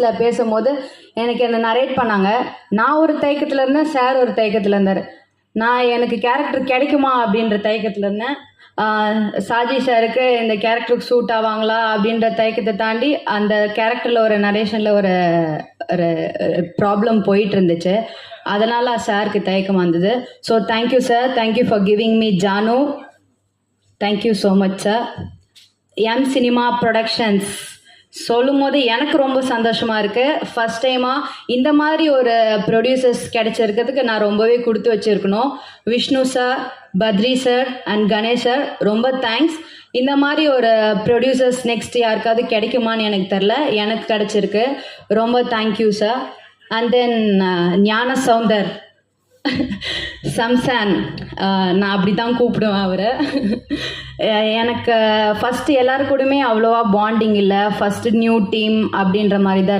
ஆஃபீஸில் பேசும்போது எனக்கு என்ன நரேட் பண்ணாங்க. நான் ஒரு தயக்கத்தில் இருந்தேன், சார் ஒரு தயக்கத்தில் இருந்தார். எனக்கு கேரக்டர் கிடைக்குமா அப்படின்ற தயக்கத்தில் இருந்தேன். சாஜி சாருக்கு இந்த கேரக்டருக்கு சூட் ஆவாங்களா அப்படின்ற தயக்கத்தை தாண்டி அந்த கேரக்டரில் ஒரு நரேஷனில் ஒரு ஒரு ப்ராப்ளம் போயிட்டு இருந்துச்சு. அதனால் சாருக்கு தயக்கம் வந்தது. So thank you sir, thank you for giving me Jaanu. Thank you so much sir. M cinema productions சொல்லும் போது எனக்கு ரொம்ப சந்தோஷமாக இருக்குது. ஃபஸ்ட் டைமாக இந்த மாதிரி ஒரு ப்ரொடியூசர்ஸ் கிடைச்சிருக்கிறதுக்கு நான் ரொம்பவே கொடுத்து வச்சுருக்கணும். Vishnu sir, Badri sir and Ganesh sir, ரொம்ப தேங்க்ஸ். இந்த மாதிரி ஒரு ப்ரொடியூசர்ஸ் நெக்ஸ்ட் யாருக்காவது கிடைக்குமான்னு எனக்கு தெரில, எனக்கு கிடச்சிருக்கு. ரொம்ப தேங்க்யூ சார். அண்ட் தென் ஞான சௌந்தர் சம்சான், நான் அப்படி தான் கூப்பிடுவேன் அவரை. எனக்கு ஃபஸ்ட்டு எல்லாரு கூடயுமே அவ்வளோவா பாண்டிங் இல்லை. ஃபஸ்ட்டு நியூ டீம் அப்படின்ற மாதிரி தான்